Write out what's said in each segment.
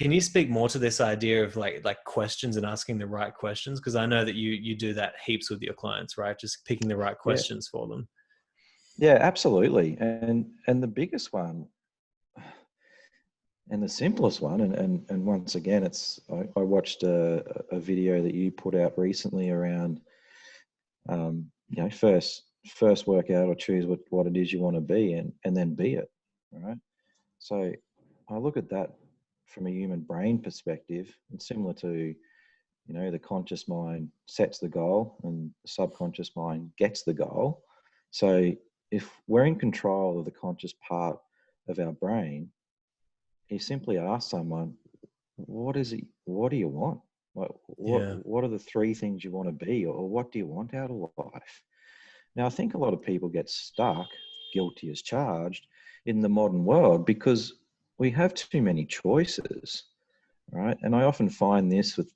Can you speak more to this idea of like questions and asking the right questions? Because I know that you do that heaps with your clients, right? Just picking the right Yeah, questions for them. yeah, absolutely. And the biggest one and the simplest one, and once again, I watched a video that you put out recently around, first work out or choose what it is you want to be, and then be it. Right. So I look at that from a human brain perspective, and similar to, the conscious mind sets the goal and the subconscious mind gets the goal. So if we're in control of the conscious part of our brain, you simply ask someone, what is it? What do you want? Yeah. What are the three things you want to be, or what do you want out of life? Now, I think a lot of people get stuck, guilty as charged, in the modern world because we have too many choices, right? And I often find this with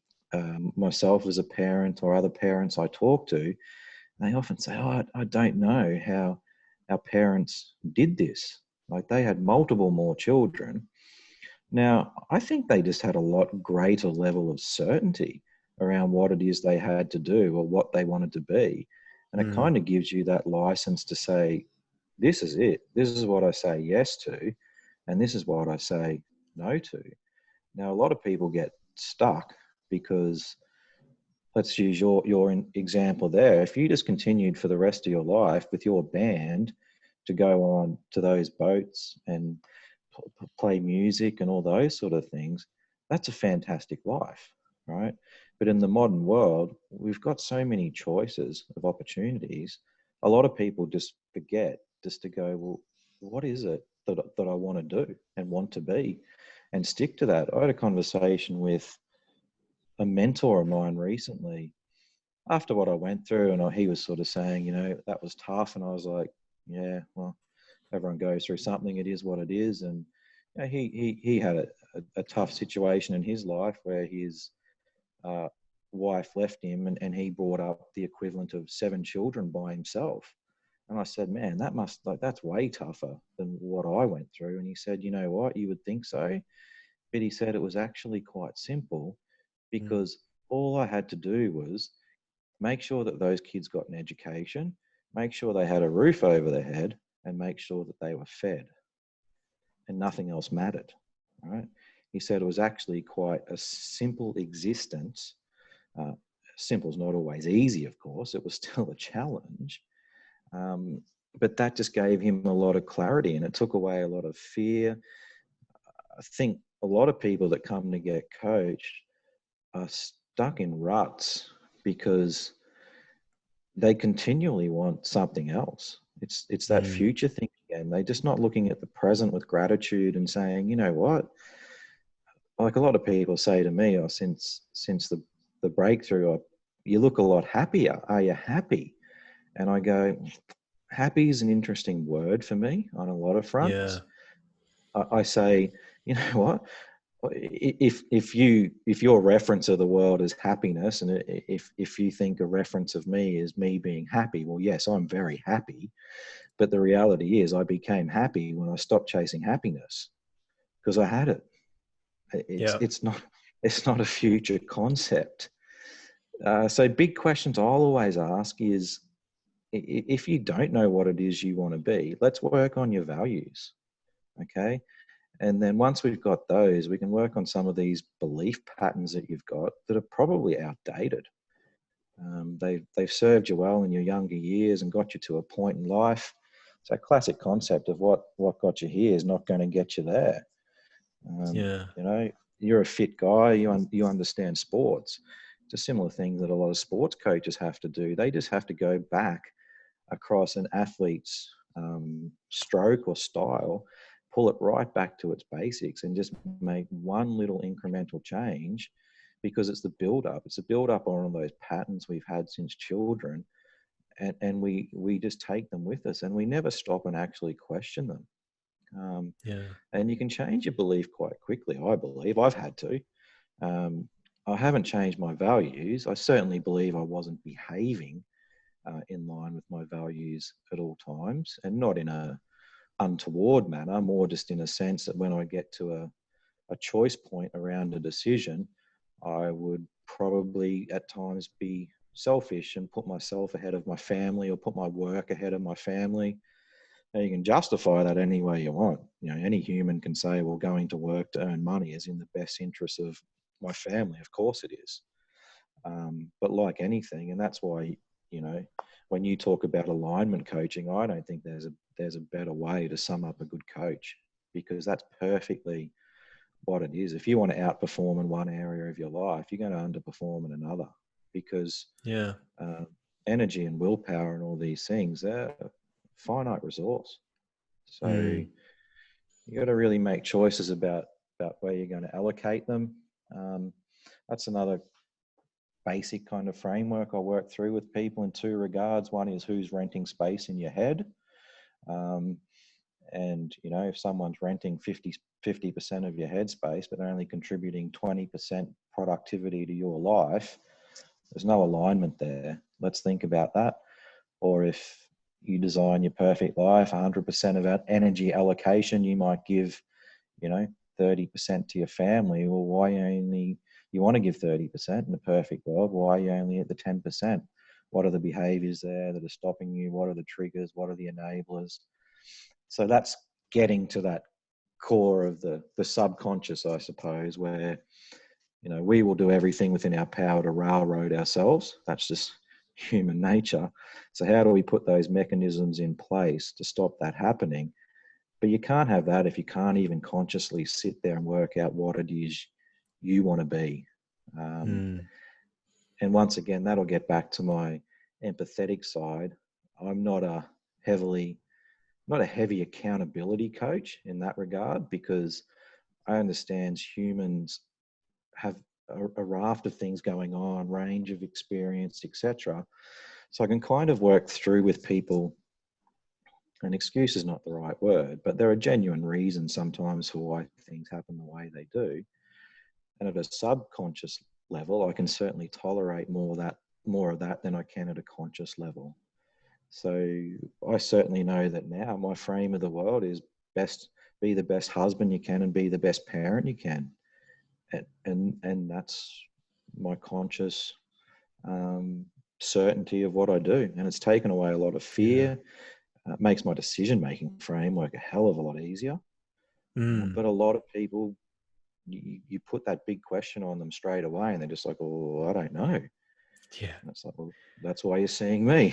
myself as a parent or other parents I talk to. They often say, "Oh, I don't know how our parents did this. Like they had multiple more children." Now, I think they just had a lot greater level of certainty around what it is they had to do or what they wanted to be. And it kind of gives you that license to say, this is it. This is what I say yes to, and this is what I say no to. Now, a lot of people get stuck because, let's use your example there. If you just continued for the rest of your life with your band to go on to those boats and play music and all those sort of things, that's a fantastic life, right? But in the modern world, we've got so many choices of opportunities. A lot of people just forget just to go, well, what is it that I want to do and want to be, and stick to that. I had a conversation with a mentor of mine recently after what I went through, and he was sort of saying, that was tough. And I was like, yeah, well, everyone goes through something. It is what it is. And he had a tough situation in his life where his wife left him, and he brought up the equivalent of 7 children by himself. And I said, man, that's way tougher than what I went through. And he said, you know what, you would think so. But he said it was actually quite simple because all I had to do was make sure that those kids got an education, make sure they had a roof over their head, and make sure that they were fed. And nothing else mattered, right? He said it was actually quite a simple existence. Simple is not always easy, of course. It was still a challenge. But that just gave him a lot of clarity, and it took away a lot of fear. I think a lot of people that come to get coached are stuck in ruts because they continually want something else. It's that future thing again. They're just not looking at the present with gratitude and saying, you know what? Like a lot of people say to me, since the breakthrough, you look a lot happier. Are you happy? And I go, happy is an interesting word for me on a lot of fronts. I say, you know what? If your reference of the world is happiness, and if you think a reference of me is me being happy, well, yes, I'm very happy. But the reality is I became happy when I stopped chasing happiness because I had it. It's not a future concept. So big questions I'll always ask is, if you don't know what it is you want to be, let's work on your values. Okay. And then once we've got those, we can work on some of these belief patterns that you've got that are probably outdated. They've served you well in your younger years and got you to a point in life. It's a classic concept of what got you here is not going to get you there. You're a fit guy. You understand sports. It's a similar thing that a lot of sports coaches have to do. They just have to go back across an athlete's stroke or style, pull it right back to its basics and just make one little incremental change, because it's the build-up. It's a build-up on all those patterns we've had since children, and we just take them with us, and we never stop and actually question them. And you can change your belief quite quickly, I believe. I've had to. I haven't changed my values. I certainly believe I wasn't behaving in line with my values at all times, and not in a untoward manner, more just in a sense that when I get to a a choice point around a decision, I would probably at times be selfish and put myself ahead of my family, or put my work ahead of my family. Now, you can justify that any way you want. Any human can say, well, going to work to earn money is in the best interest of my family. Of course it is. But like anything, and that's why, when you talk about alignment coaching, I don't think there's a better way to sum up a good coach, because that's perfectly what it is. If you want to outperform in one area of your life, you're going to underperform in another, because energy and willpower and all these things, they're a finite resource. So you got to really make choices about where you're going to allocate them. That's another basic kind of framework I work through with people in two regards. One is who's renting space in your head. And, if someone's renting 50% of your headspace, but they're only contributing 20% productivity to your life, there's no alignment there. Let's think about that. Or if you design your perfect life, 100% of that energy allocation, you might give, 30% to your family. Well, why you want to give 30% in the perfect world? Why are you only at the 10%? What are the behaviors there that are stopping you? What are the triggers? What are the enablers? So that's getting to that core of the subconscious, I suppose, where, we will do everything within our power to railroad ourselves. That's just human nature. So how do we put those mechanisms in place to stop that happening? But you can't have that if you can't even consciously sit there and work out what it is you want to be. And once again, that'll get back to my empathetic side. I'm not a heavy accountability coach in that regard, because I understand humans have a raft of things going on, range of experience, etc. So I can kind of work through with people, and excuse is not the right word, but there are genuine reasons sometimes for why things happen the way they do. And at a subconscious level, I can certainly tolerate more of that than I can at a conscious level. So I certainly know that now my frame of the world is be the best husband you can and be the best parent you can. And that's my conscious certainty of what I do. And it's taken away a lot of fear. It makes my decision-making framework a hell of a lot easier. But a lot of people, you put that big question on them straight away, and they're just like, oh, I don't know. Yeah. And it's like, well, that's why you're seeing me.